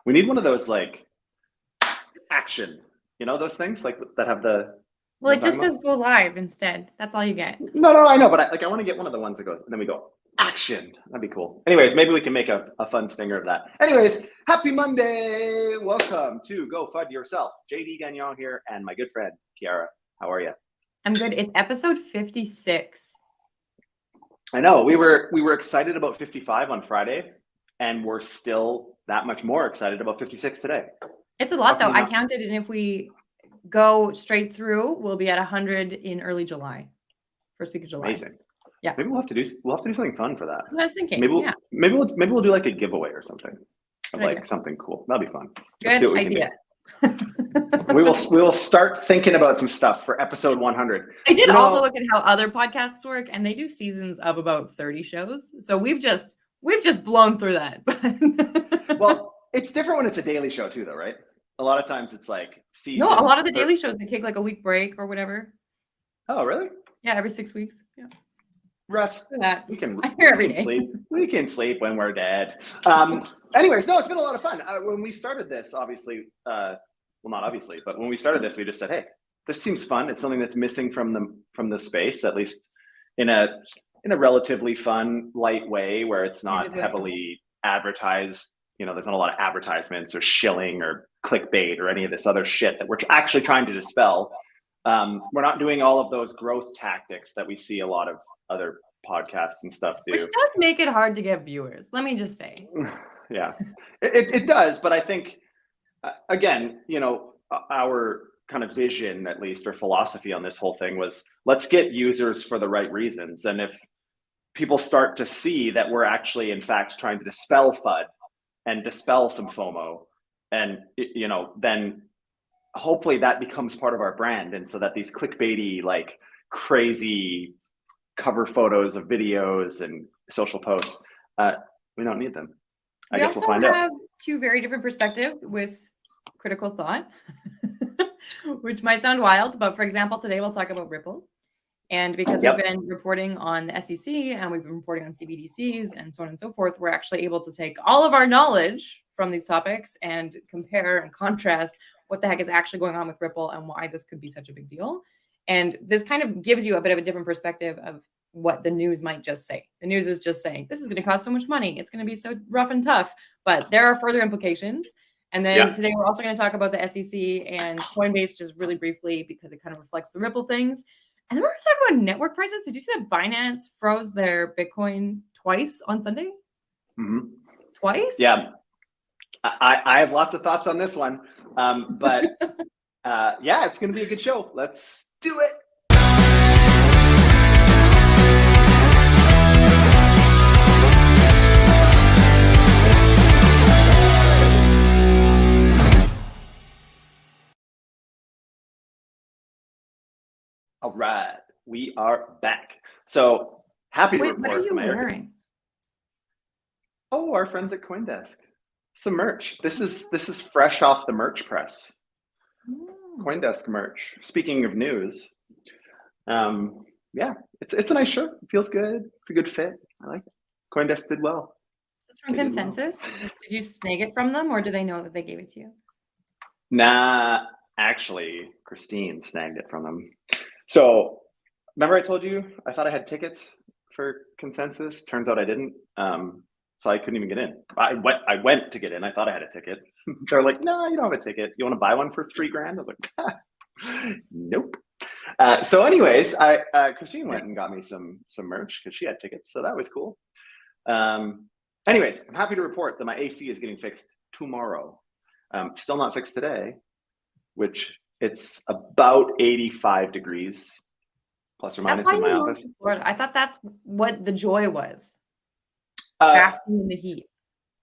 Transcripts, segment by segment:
We need one of those like action, those things like that have the. Well, it just says go live instead. That's all you get. No, I know, but I want to get one of the ones that goes, and then we go action. That'd be cool. Anyways, maybe we can make a fun stinger of that. Anyways, happy Monday. Welcome to Go Fund Yourself. JD Gagnon here and my good friend, Kiara. How are you? I'm good. It's episode 56. I know. We were excited about 55 on Friday, and we're still that much more excited about 56 today. It's a lot, though. I counted, and if we go straight through, we'll be at 100 in early July. First week of July. Amazing. Yeah. Maybe we'll have to do something fun for that. That's what I was thinking. Maybe we'll do like a giveaway or something. Like something cool. That'd be fun. Good idea. we will start thinking about some stuff for episode 100. I did also look at how other podcasts work, and they do seasons of about 30 shows. So we've just blown through that. Well, it's different when it's a daily show too, though, right? A lot of times it's like seasons. No, a lot of the daily shows, they take like a week break or whatever. Oh, really? Yeah, every 6 weeks. Yeah. Rest. We can sleep. We can sleep when we're dead. Anyways, no, it's been a lot of fun. When we started this, obviously, well, not obviously, but when we started this, we just said, hey, this seems fun. It's something that's missing from the space, at least in a relatively fun, light way where it's not heavily advertised. There's not a lot of advertisements or shilling or clickbait or any of this other shit that we're actually trying to dispel. We're not doing all of those growth tactics that we see a lot of other podcasts and stuff do. Which does make it hard to get viewers. Let me just say. Yeah, it does. But I think, again, our kind of vision, at least, or philosophy on this whole thing was, let's get users for the right reasons. And if people start to see that we're actually, in fact, trying to dispel FUD and dispel some FOMO, and, then hopefully that becomes part of our brand. And so that these clickbaity, like crazy cover photos of videos and social posts, we don't need them. I guess we'll find out. We also have two very different perspectives with critical thought, which might sound wild, but for example, today we'll talk about Ripple. And because we've been reporting on the SEC and we've been reporting on CBDCs and so on and so forth, we're actually able to take all of our knowledge from these topics and compare and contrast what the heck is actually going on with Ripple and why this could be such a big deal. And this kind of gives you a bit of a different perspective of what the news might just say. The news is just saying, this is going to cost so much money. It's going to be so rough and tough, but there are further implications. And then today we're also going to talk about the SEC and Coinbase just really briefly because it kind of reflects the Ripple things. And then we're going to talk about network prices. Did you see that Binance froze their Bitcoin twice on Sunday? Mm-hmm. Twice? Yeah. I have lots of thoughts on this one. But it's going to be a good show. Let's do it. All right, we are back. So happy to report. What are you wearing? Oh, our friends at CoinDesk. Some merch. This is fresh off the merch press. CoinDesk merch. Speaking of news, it's a nice shirt. It feels good. It's a good fit. I like it. CoinDesk did well. Is this from Consensus? Did you snag it from them, or do they know that they gave it to you? Nah, actually, Christine snagged it from them. So, remember I told you I thought I had tickets for Consensus? Turns out I didn't. So I couldn't even get in. I went to get in. I thought I had a ticket. They're like, no, you don't have a ticket. You want to buy one for $3,000? I was like, nope. So anyways, Christine went and got me some merch because she had tickets. So that was cool. Anyways, I'm happy to report that my AC is getting fixed tomorrow. Still not fixed today, which it's about 85 degrees plus or minus in my office. I thought that's what the joy was. Basking in the heat.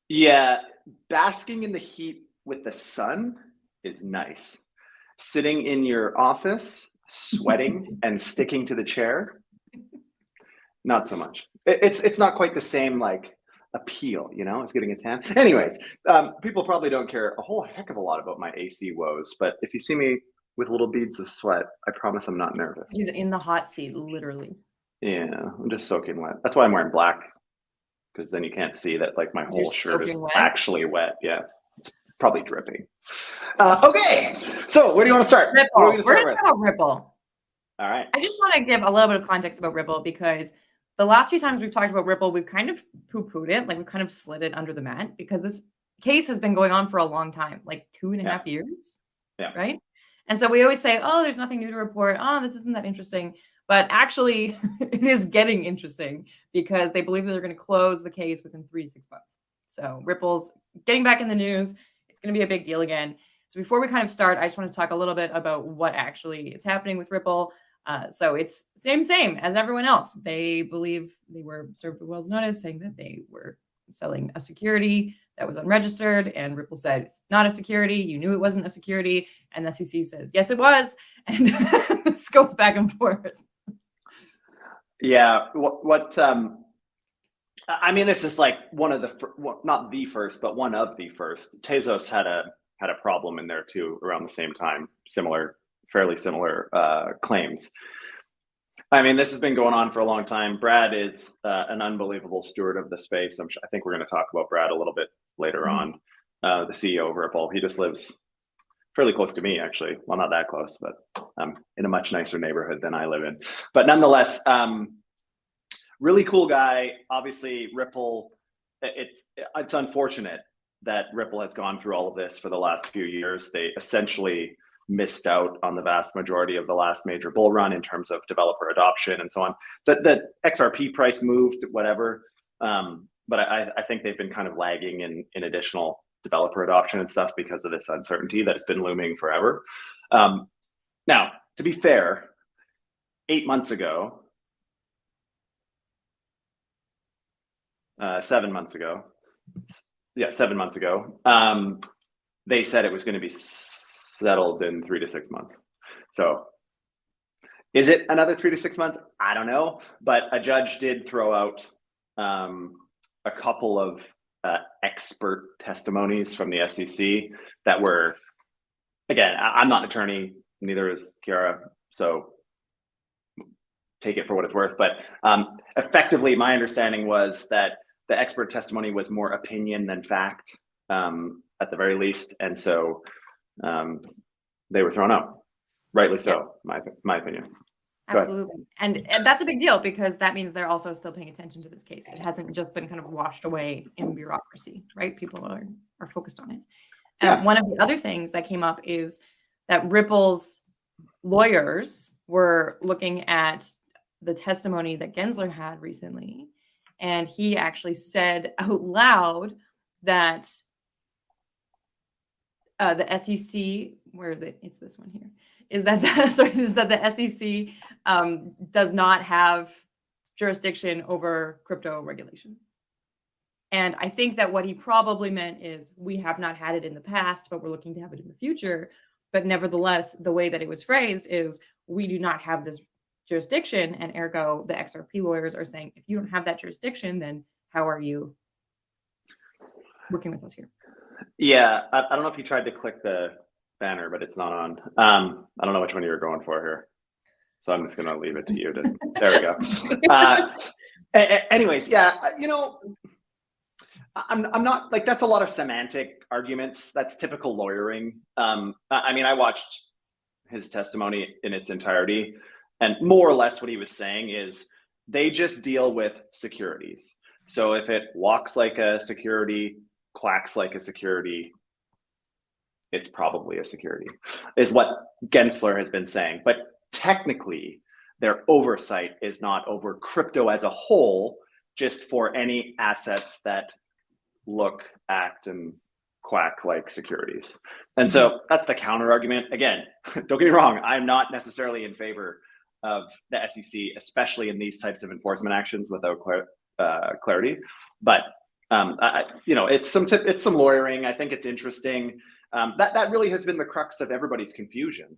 Yeah, basking in the heat with the sun is nice. Sitting in your office, sweating and sticking to the chair, not so much. It's not quite the same like appeal, it's getting a tan. Anyways, people probably don't care a whole heck of a lot about my AC woes, but if you see me with little beads of sweat, I promise I'm not nervous. He's in the hot seat, literally. Yeah, I'm just soaking wet. That's why I'm wearing black, because then you can't see that like my whole shirt is actually wet. Yeah, it's probably dripping. Okay, so where do you want to start? Ripple. What are we We're going going to to start talk about Ripple. with? All right. I just want to give a little bit of context about Ripple because the last few times we've talked about Ripple, we've kind of poo-pooed it, like we've kind of slid it under the mat because this case has been going on for a long time, like 2.5 years, right? And so we always say, oh, there's nothing new to report. Oh, this isn't that interesting. But actually, it is getting interesting because they believe that they're going to close the case within 3 to 6 months. So Ripple's getting back in the news. It's going to be a big deal again. So before we kind of start, I just want to talk a little bit about what actually is happening with Ripple. So it's same as everyone else. They believe they were served with Wells notice saying that they were selling a security that was unregistered, and Ripple said it's not a security. You knew it wasn't a security, and the SEC says yes, it was, and this goes back and forth. Yeah. I mean, this is like one of the not the first, but one of the first. Tezos had a problem in there too around the same time. Fairly similar claims. I mean, this has been going on for a long time. Brad is an unbelievable steward of the space. I think we're going to talk about Brad a little bit later on. The CEO of Ripple. He just lives fairly close to me, actually. Well, not that close, but in a much nicer neighborhood than I live in. But nonetheless, really cool guy. Obviously, Ripple. It's unfortunate that Ripple has gone through all of this for the last few years. They essentially missed out on the vast majority of the last major bull run in terms of developer adoption and so on. The XRP price moved, whatever, but I think they've been kind of lagging in additional developer adoption and stuff because of this uncertainty that has been looming forever. Now, to be fair, 7 months ago, they said it was going to be settled in 3 to 6 months. So is it another 3 to 6 months? I don't know, but a judge did throw out a couple of expert testimonies from the SEC that were, again, I'm not an attorney, neither is Kiara, so take it for what it's worth, but effectively my understanding was that the expert testimony was more opinion than fact, at the very least, and so they were thrown out, rightly so, my opinion. Absolutely. And that's a big deal because that means they're also still paying attention to this case. It hasn't just been kind of washed away in bureaucracy, right? People are focused on it. One of the other things that came up is that Ripple's lawyers were looking at the testimony that Gensler had recently, and he actually said out loud that the SEC, where is it? It's this one here. Is that the SEC does not have jurisdiction over crypto regulation. And I think that what he probably meant is we have not had it in the past, but we're looking to have it in the future. But nevertheless, the way that it was phrased is we do not have this jurisdiction, and ergo the XRP lawyers are saying, if you don't have that jurisdiction, then how are you working with us here? Yeah, I don't know if you tried to click the banner, but it's not on. I don't know which one you were going for here, so I'm just going to leave it to you. There we go. Anyways, yeah, I'm not like, that's a lot of semantic arguments. That's typical lawyering. I mean, I watched his testimony in its entirety, and more or less what he was saying is they just deal with securities. So if it walks like a security, quacks like a security, it's probably a security, is what Gensler has been saying. But technically, their oversight is not over crypto as a whole, just for any assets that look, act, and quack like securities. And so that's the counter argument. Again, don't get me wrong, I'm not necessarily in favor of the SEC, especially in these types of enforcement actions without clarity. But it's some lawyering. I think it's interesting. That really has been the crux of everybody's confusion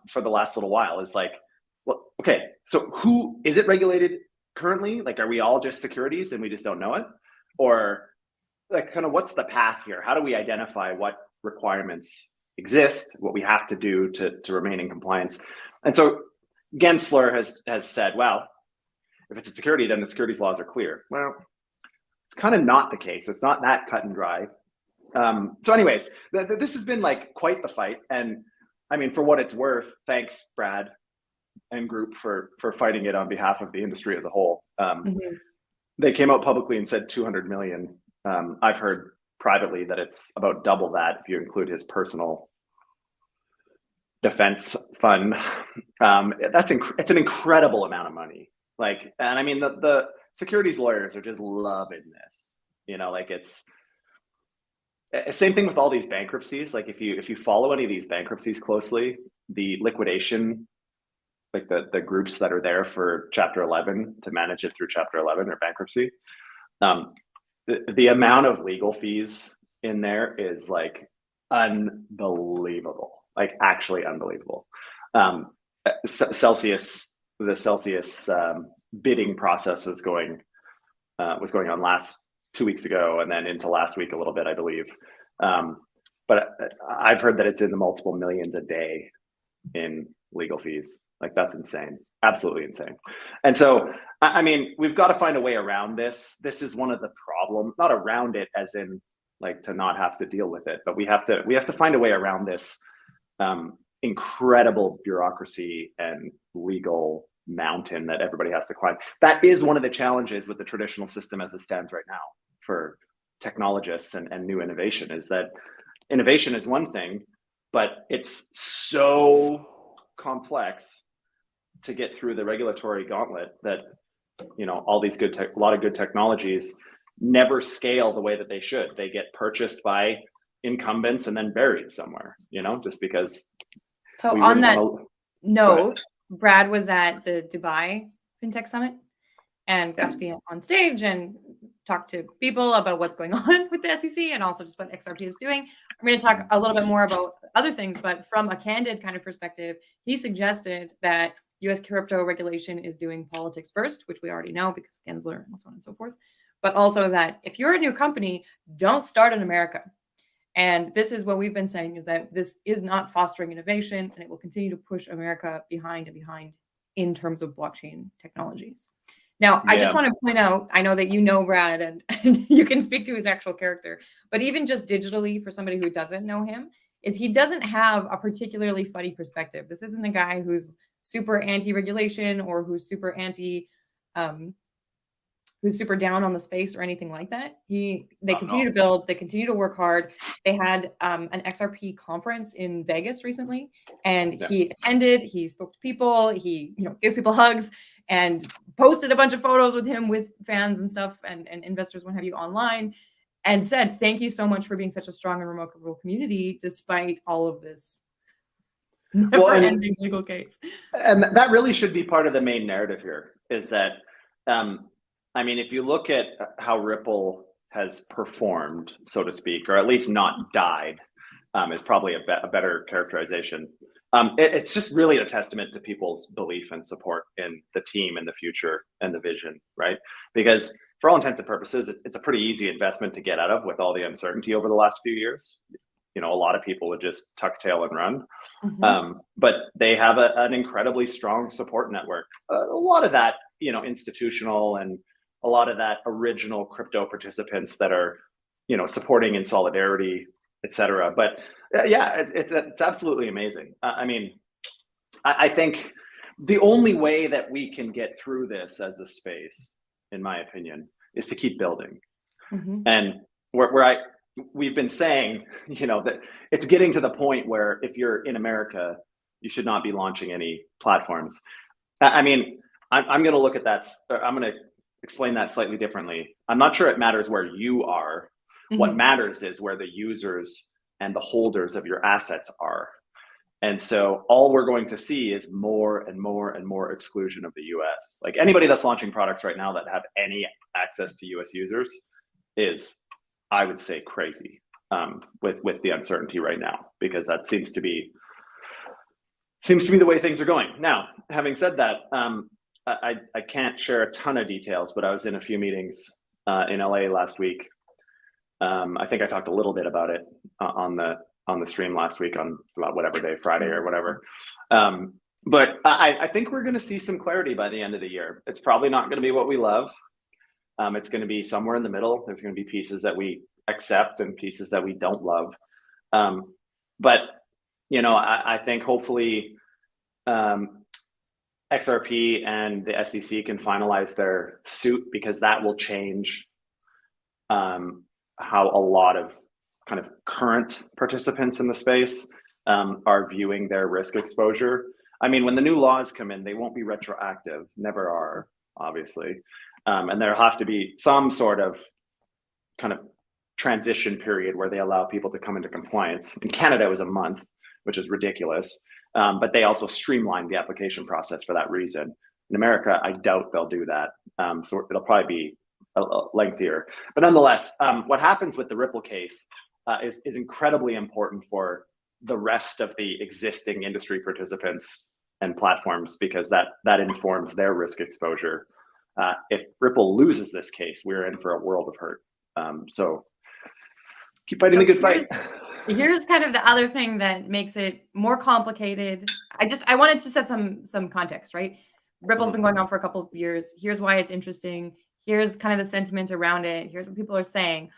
for the last little while. Is like, well, okay, so who is it regulated currently? Like, are we all just securities and we just don't know it? Or like, kind of what's the path here? How do we identify what requirements exist, what we have to do to remain in compliance? And so Gensler has said, well, if it's a security, then the securities laws are clear. Well, it's kind of not the case. It's not that cut and dry. So anyways, this has been like quite the fight. And I mean, for what it's worth, thanks Brad and group for fighting it on behalf of the industry as a whole. They came out publicly and said 200 million. I've heard privately that it's about double that if you include his personal defense fund. It's an incredible amount of money. Like, and I mean, the securities lawyers are just loving this. You know, like it's same thing with all these bankruptcies. Like if you follow any of these bankruptcies closely, the liquidation, like the groups that are there for Chapter 11 to manage it through Chapter 11 or bankruptcy, the amount of legal fees in there is like unbelievable, like actually unbelievable. Celsius bidding process was going on last 2 weeks ago, and then into last week a little bit, I believe. But I've heard that it's in the multiple millions a day in legal fees. Like that's insane, absolutely insane. And so, I mean, we've got to find a way around this. This is one of the problems, not around it as in like to not have to deal with it, but we have to find a way around this incredible bureaucracy and legal mountain that everybody has to climb. That is one of the challenges with the traditional system as it stands right now for technologists and new innovation, is that innovation is one thing, but it's so complex to get through the regulatory gauntlet that, you know, all these a lot of good technologies never scale the way that they should. They get purchased by incumbents and then buried somewhere, you know, just because. So on that note, Brad was at the Dubai FinTech Summit and got to be on stage and talk to people about what's going on with the SEC and also just what XRP is doing. I'm going to talk a little bit more about other things, but from a candid kind of perspective, he suggested that US crypto regulation is doing politics first, which we already know because of Gensler and so on and so forth. But also that if you're a new company, don't start in America. And this is what we've been saying, is that this is not fostering innovation, and it will continue to push America behind and behind in terms of blockchain technologies. Now, I just want to point out, I know that you know Brad and you can speak to his actual character, but even just digitally for somebody who doesn't know him, is he doesn't have a particularly funny perspective. This isn't a guy who's super anti-regulation or who's super who's super down on the space or anything like that. They continue to build, they continue to work hard. They had an XRP conference in Vegas recently, and he attended, he spoke to people, he, you know, gave people hugs and posted a bunch of photos with him with fans and stuff and investors, what have you, online, and said, thank you so much for being such a strong and remarkable community despite all of this never-ending legal case. And that really should be part of the main narrative here, is that I mean, if you look at how Ripple has performed, so to speak, or at least not died, is probably a better characterization. It's just really a testament to people's belief and support in the team and the future and the vision, right? Because for all intents and purposes, it's a pretty easy investment to get out of with all the uncertainty over the last few years. You know, a lot of people would just tuck tail and run. But they have an incredibly strong support network. A lot of that, you know, institutional, and a lot of that original crypto participants that are, you know, supporting in solidarity, et cetera. But yeah, it's absolutely amazing. I mean, I think the only way that we can get through this as a space, in my opinion, is to keep building. And we've been saying, you know, that it's getting to the point where if you're in America, you should not be launching any platforms. I mean, I'm going to look at that. I'm going to explain that slightly differently. I'm not sure it matters where you are. What matters is where the users and the holders of your assets are. And so all we're going to see is more and more and more exclusion of the US. Like anybody that's launching products right now that have any access to US users is, I would say, crazy with the uncertainty right now, because that seems to be the way things are going. Now, having said that, I can't share a ton of details, but I was in a few meetings in LA last week. I think I talked a little bit about it on the stream last week on whatever day, Friday or whatever. But I think we're going to see some clarity by the end of the year. It's probably not going to be what we love. It's going to be somewhere in the middle. There's going to be pieces that we accept and pieces that we don't love. But I think hopefully XRP and the SEC can finalize their suit, because that will change how a lot of kind of current participants in the space are viewing their risk exposure. I mean, when the new laws come in, they won't be retroactive, never are, obviously. And there'll have to be some sort of kind of transition period where they allow people to come into compliance. In Canada, it was a month, which is ridiculous. But they also streamlined the application process for that reason. In America, I doubt they'll do that. So it'll probably be lengthier. But nonetheless, what happens with the Ripple case is incredibly important for the rest of the existing industry participants and platforms, because that informs their risk exposure. If Ripple loses this case, we're in for a world of hurt. So keep fighting the good fight. Here's kind of the other thing that makes it more complicated. I wanted to set some context, right? Ripple's been going on for a couple of years. Here's why it's interesting. Here's kind of the sentiment around it. Here's what people are saying.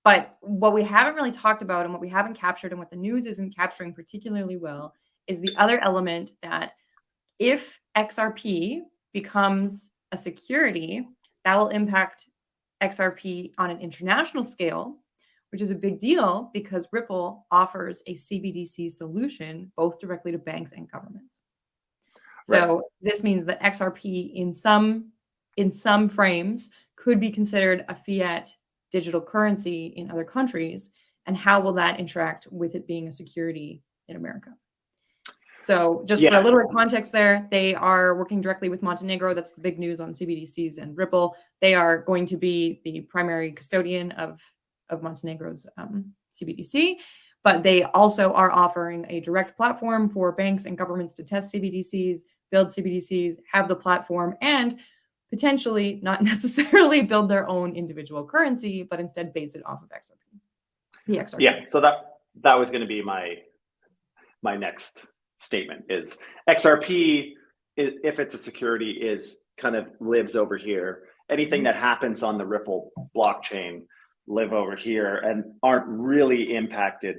But what we haven't really talked about, and what we haven't captured, and what the news isn't capturing particularly well, is the other element that if XRP becomes a security, that will impact XRP on an international scale, which is a big deal because Ripple offers a CBDC solution both directly to banks and governments. So this means that XRP in some frames could be considered a fiat digital currency in other countries. And how will that interact with it being a security in America? So just for a little bit of context there, they are working directly with Montenegro. That's the big news on CBDCs and Ripple. They are going to be the primary custodian of Montenegro's CBDC, but they also are offering a direct platform for banks and governments to test CBDCs, build CBDCs, have the platform, and potentially not necessarily build their own individual currency, but instead base it off of XRP. The XRP. Yeah, so that was going to be my next statement is XRP, if it's a security, is kind of lives over here. Anything that happens on the Ripple blockchain live over here and aren't really impacted.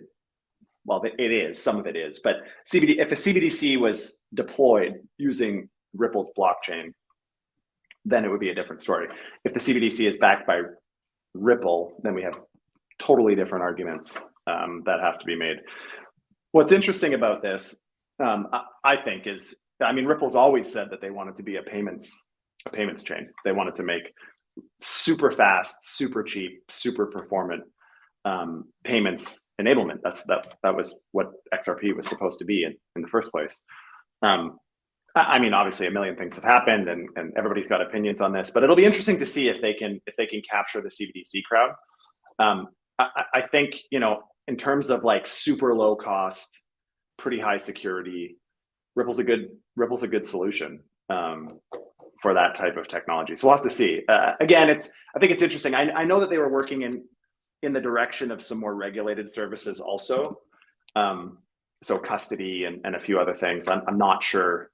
Well, it is, some of it is, but if a CBDC was deployed using Ripple's blockchain, then it would be a different story. If the CBDC is backed by Ripple, then we have totally different arguments that have to be made. What's interesting about this, I think, is, Ripple's always said that they wanted to be a payments chain. They wanted to make super fast, super cheap, super performant payments enablement. That was what XRP was supposed to be in the first place. Obviously a million things have happened and everybody's got opinions on this, but it'll be interesting to see if they can capture the CBDC crowd. I think, in terms of like super low cost, pretty high security, Ripple's a good solution for that type of technology. So we'll have to see. Again, I think it's interesting. I know that they were working in the direction of some more regulated services also. So custody and a few other things. I'm not sure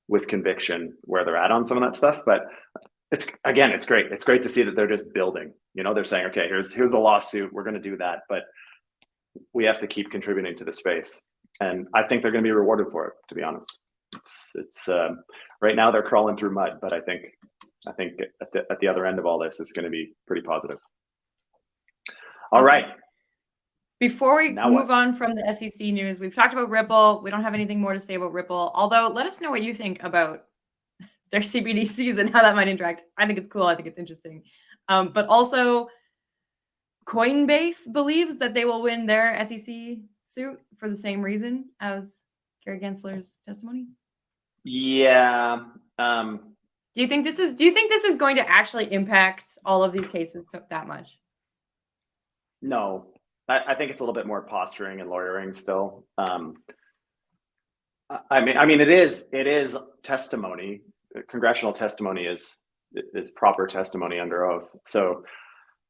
with conviction where they're at on some of that stuff, but it's great. It's great to see that they're just building. They're saying, okay, here's a lawsuit. We're going to do that, but we have to keep contributing to the space. And I think they're going to be rewarded for it, to be honest. It's right now they're crawling through mud, but I think at the other end of all this is going to be pretty positive. All right. Before we move on from the SEC news, we've talked about Ripple. We don't have anything more to say about Ripple, although let us know what you think about their CBDCs and how that might interact. I think it's cool. I think it's interesting. But also, Coinbase believes that they will win their SEC suit for the same reason as Gary Gensler's testimony. Yeah. Do you think this is going to actually impact all of these cases that much? No, I think it's a little bit more posturing and lawyering still. It is testimony. Congressional testimony is proper testimony under oath. So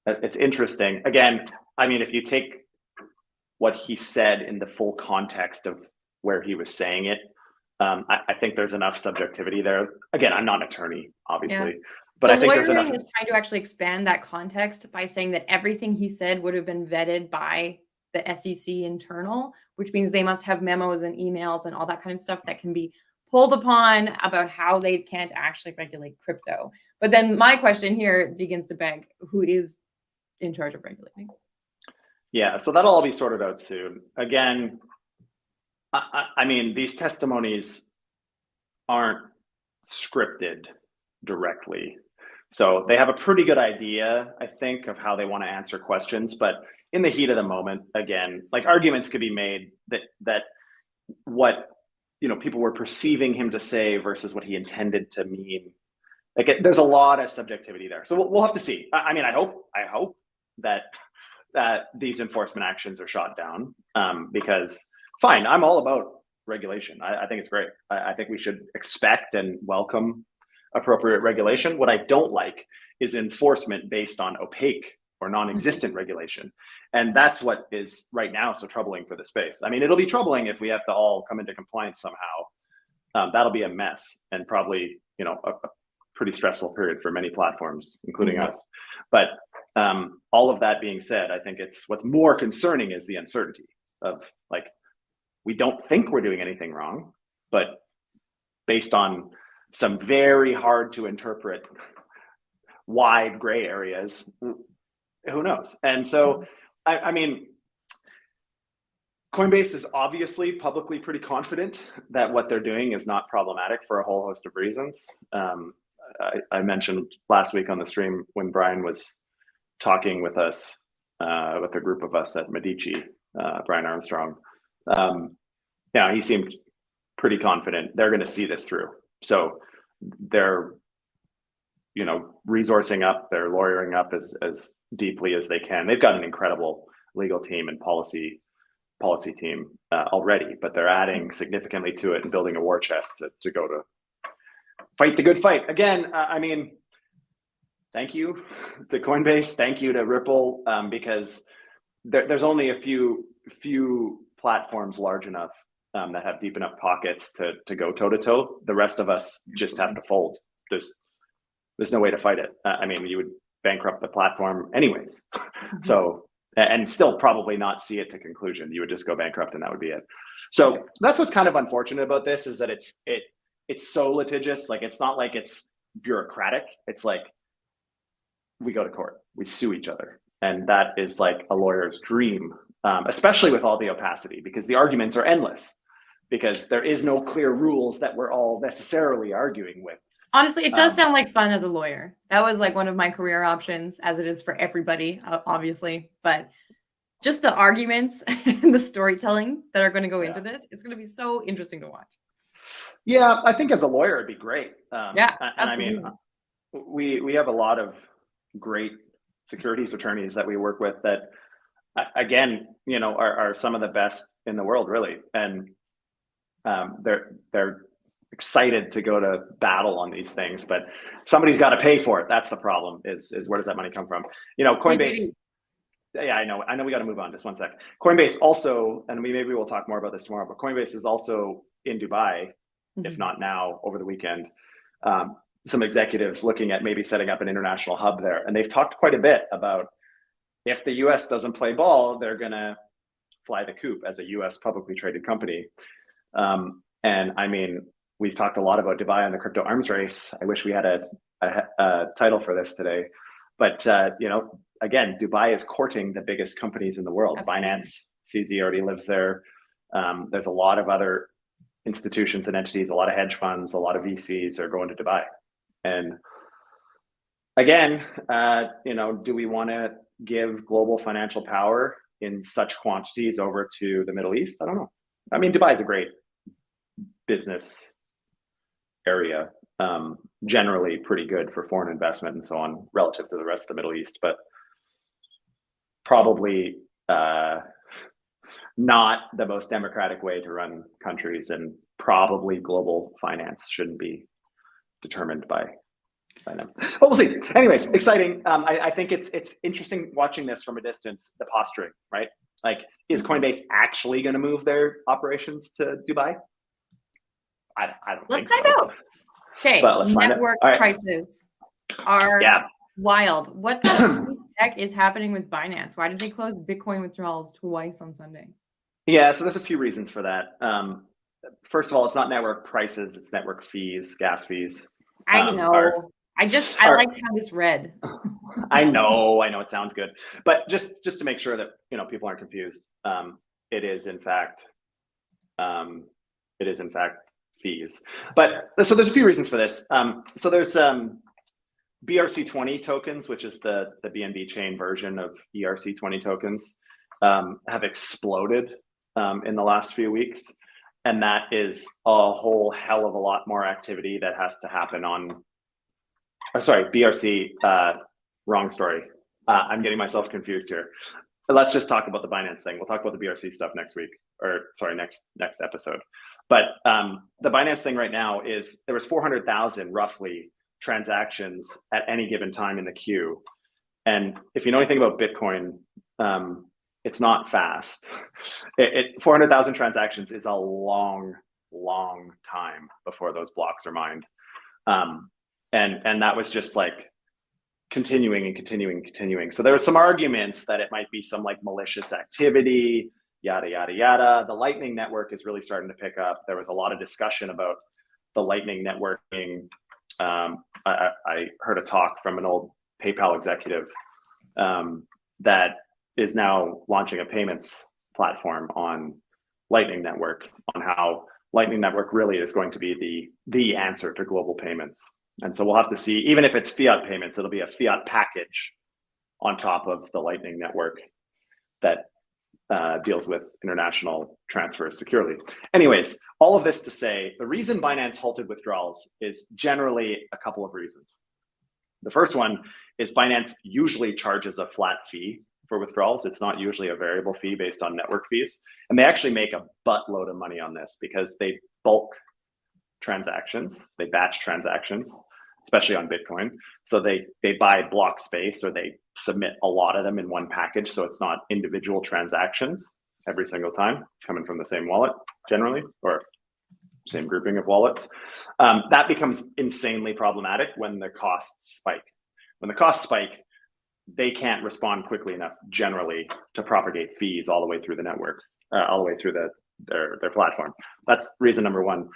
it's interesting. Again, if you take what he said in the full context of where he was saying it, I think there's enough subjectivity there. Again, I'm not an attorney, obviously, But the I think there's lawyering enough. is trying to actually expand that context by saying that everything he said would have been vetted by the SEC internal, which means they must have memos and emails and all that kind of stuff that can be pulled upon about how they can't actually regulate crypto. But then my question here begins to beg, who is in charge of regulating? Yeah, so that'll all be sorted out soon. Again, I mean, these testimonies aren't scripted directly. So they have a pretty good idea, I think, of how they want to answer questions. But in the heat of the moment, again, like arguments could be made that what people were perceiving him to say versus what he intended to mean. Like there's a lot of subjectivity there. So we'll have to see. I mean, I hope that these enforcement actions are shot down, because fine, I'm all about regulation. I think it's great. I think we should expect and welcome appropriate regulation. What I don't like is enforcement based on opaque or non-existent regulation. And that's what is right now so troubling for the space. I mean, it'll be troubling if we have to all come into compliance somehow. That'll be a mess and probably, a pretty stressful period for many platforms, including us. But all of that being said, I think what's more concerning is the uncertainty of like, we don't think we're doing anything wrong, but based on some very hard to interpret wide gray areas, who knows? And so, I mean, Coinbase is obviously publicly pretty confident that what they're doing is not problematic for a whole host of reasons. I mentioned last week on the stream when Brian was talking with us, with a group of us at Medici, Brian Armstrong. Yeah, he seemed pretty confident they're going to see this through. So they're, resourcing up, they're lawyering up as deeply as they can. They've got an incredible legal team and policy team already, but they're adding significantly to it and building a war chest to go to fight the good fight. Again, I mean, thank you to Coinbase, thank you to Ripple, because there's only a few platforms large enough that have deep enough pockets to go toe to toe. The rest of us just have to fold. There's no way to fight it. I mean, you would bankrupt the platform anyways. So, and still probably not see it to conclusion. You would just go bankrupt and that would be it. So that's what's kind of unfortunate about this, is that it's so litigious. Like, it's not like it's bureaucratic. It's like we go to court, we sue each other. And that is like a lawyer's dream, especially with all the opacity, because the arguments are endless, because there is no clear rules that we're all necessarily arguing with. Honestly, it does sound like fun as a lawyer. That was like one of my career options, as it is for everybody, obviously. But just the arguments and the storytelling that are going to go into this, it's going to be so interesting to watch. Yeah, I think as a lawyer, it'd be great. Yeah, and absolutely. I mean, we have a lot of great securities attorneys that we work with that, again, are some of the best in the world, really. And they're excited to go to battle on these things, but somebody's got to pay for it. That's the problem, is where does that money come from? Coinbase. Yeah, I know we got to move on. Just one sec. Coinbase also, and maybe we'll talk more about this tomorrow, but Coinbase is also in Dubai, if not now, over the weekend. Some executives looking at maybe setting up an international hub there. And they've talked quite a bit about, if the US doesn't play ball, they're going to fly the coop as a US publicly traded company. And I mean, we've talked a lot about Dubai on the crypto arms race. I wish we had a title for this today. But, again, Dubai is courting the biggest companies in the world. Absolutely. Binance, CZ already lives there. There's a lot of other institutions and entities, a lot of hedge funds, a lot of VCs are going to Dubai. And again, do we want to give global financial power in such quantities over to the Middle East? I don't know. I mean, Dubai is a great business area, generally pretty good for foreign investment and so on relative to the rest of the Middle East, but probably not the most democratic way to run countries, and probably global finance shouldn't be determined by them. But we'll see. Anyways, exciting. I think it's interesting watching this from a distance, the posturing, right? Like, is Coinbase actually going to move their operations to Dubai? I don't think so. Let's find out. Okay, network prices. are Yeah. wild. What the heck is happening with Binance? Why did they close Bitcoin withdrawals twice on Sunday? Yeah, so there's a few reasons for that. First of all, it's not network prices, it's network fees, gas fees. I know. I like to have this read. I know it sounds good, but just to make sure that people aren't confused, it is in fact fees. But so there's a few reasons for this. So there's BRC20 tokens, which is the BNB chain version of ERC20 tokens, have exploded in the last few weeks. And that is a whole hell of a lot more activity that has to happen on, BRC, wrong story. I'm getting myself confused here. But let's just talk about the Binance thing. We'll talk about the BRC stuff next week, or sorry, next episode. But the Binance thing right now is there was 400,000 roughly transactions at any given time in the queue. And if you know anything about Bitcoin, it's not fast. 400,000 transactions is a long time before those blocks are mined. And that was just like continuing. So there were some arguments that it might be some like malicious activity, yada, yada, yada. The Lightning Network is really starting to pick up. There was a lot of discussion about the Lightning networking. I heard a talk from an old PayPal executive that is now launching a payments platform on Lightning Network, on how Lightning Network really is going to be the answer to global payments. And so we'll have to see, even if it's fiat payments, it'll be a fiat package on top of the Lightning Network that deals with international transfers securely. Anyways, all of this to say, the reason Binance halted withdrawals is generally a couple of reasons. The first one is Binance usually charges a flat fee for withdrawals. It's not usually a variable fee based on network fees. And they actually make a buttload of money on this because they bulk transactions, they batch transactions, especially on Bitcoin. So they buy block space, or they submit a lot of them in one package. So it's not individual transactions every single time. It's coming from the same wallet generally, or same grouping of wallets. That becomes insanely problematic when the costs spike. When the costs spike, they can't respond quickly enough generally to propagate fees all the way through the network, all the way through their platform. That's reason number one.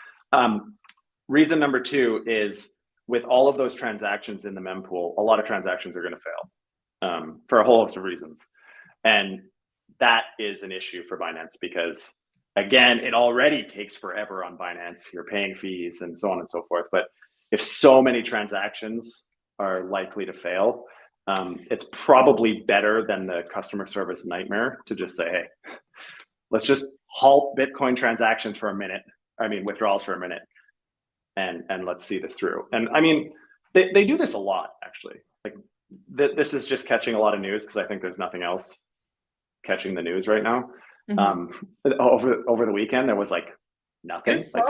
Reason number two is, with all of those transactions in the mempool, a lot of transactions are going to fail for a whole host of reasons. And that is an issue for Binance because, again, it already takes forever on Binance. You're paying fees and so on and so forth. But if so many transactions are likely to fail, it's probably better than the customer service nightmare to just say, hey, let's just halt Bitcoin transactions for a minute. Withdrawals for a minute. And let's see this through. And I mean, they do this a lot, actually. Like this is just catching a lot of news because I think there's nothing else catching the news right now. Mm-hmm. Over the weekend, there was like nothing. Like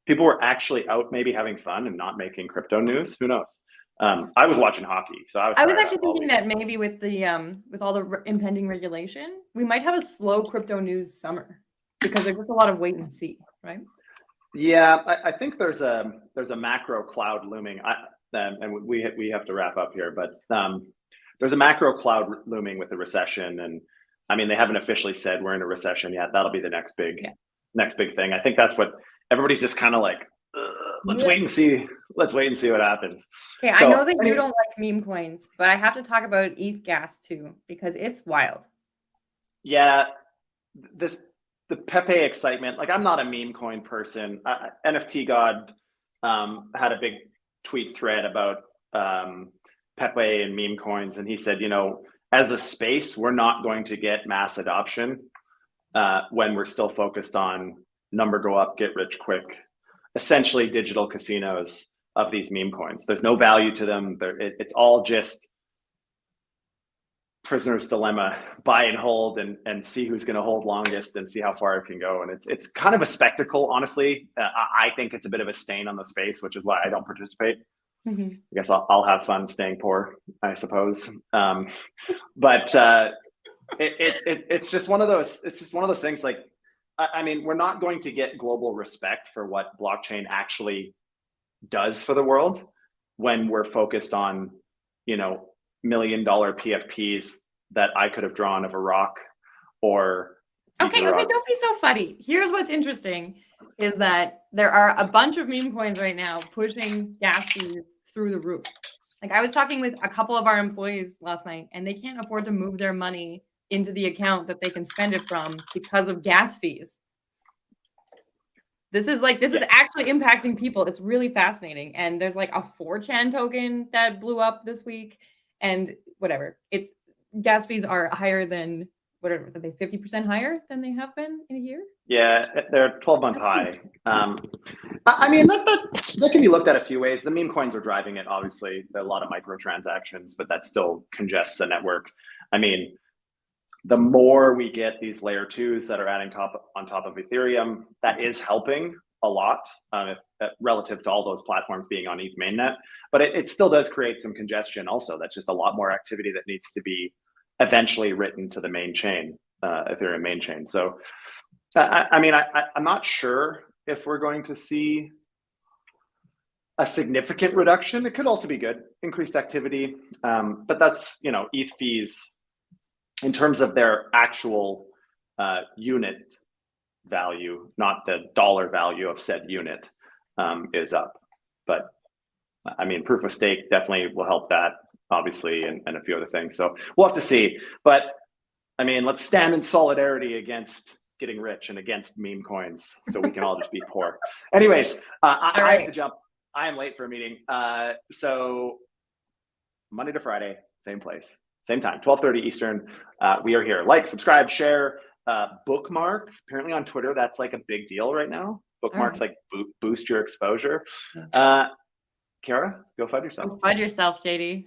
people were actually out maybe having fun and not making crypto news. Who knows? I was watching hockey, so I was actually thinking that maybe with the with all the impending regulation, we might have a slow crypto news summer because there's just a lot of wait and see, right? Yeah, I think there's a macro cloud looming. And we have to wrap up here, but there's a macro cloud looming with the recession, and I mean they haven't officially said we're in a recession yet. That'll be the next big thing. I think that's what everybody's just kind of like. Let's wait and see. Let's wait and see what happens. Okay, so, I know that you don't like meme coins, but I have to talk about ETH gas too because it's wild. Yeah, the Pepe excitement. Like, I'm not a meme coin person. NFT God had a big tweet thread about Pepe and meme coins, and he said, as a space, we're not going to get mass adoption when we're still focused on number go up, get rich quick. Essentially digital casinos of these meme coins. There's no value to them. It's all just prisoner's dilemma, buy and hold and see who's going to hold longest and see how far it can go. And it's kind of a spectacle, honestly. I think it's a bit of a stain on the space, which is why I don't participate. Mm-hmm. I guess I'll have fun staying poor, I suppose. But it's just one of those. It's just one of those things. Like, I mean, we're not going to get global respect for what blockchain actually does for the world when we're focused on, you know, $1 million PFPs that I could have drawn of a rock or Okay, don't be so funny. Here's what's interesting is that there are a bunch of meme coins right now pushing gas fees through the roof. Like I was talking with a couple of our employees last night and they can't afford to move their money into the account that they can spend it from because of gas fees. This is actually impacting people. It's really fascinating. And there's like a 4chan token that blew up this week and whatever. It's gas fees are higher than whatever, are they 50% higher than they have been in a year? Yeah, they're 12-month high. I mean, that can be looked at a few ways. The meme coins are driving it, obviously. There are a lot of microtransactions, but that still congests the network. I mean, the more we get these layer 2s that are adding on top of Ethereum, that is helping a lot relative to all those platforms being on ETH mainnet. But it still does create some congestion also. That's just a lot more activity that needs to be eventually written to the main chain, Ethereum main chain. So, I mean, I'm not sure if we're going to see a significant reduction. It could also be good, increased activity. But that's, you know, ETH fees in terms of their actual unit value, not the dollar value of said unit, is up. But I mean, proof of stake definitely will help that, obviously, and a few other things. So we'll have to see. But I mean, let's stand in solidarity against getting rich and against meme coins so we can all just be poor. Anyways, I have to jump. I am late for a meeting. So Monday to Friday, same place, same time, 12:30 Eastern. We are here. Like, subscribe, share, bookmark. Apparently on Twitter, that's like a big deal right now. Bookmarks like boost your exposure. Kara, go find yourself. Go find yourself, JD.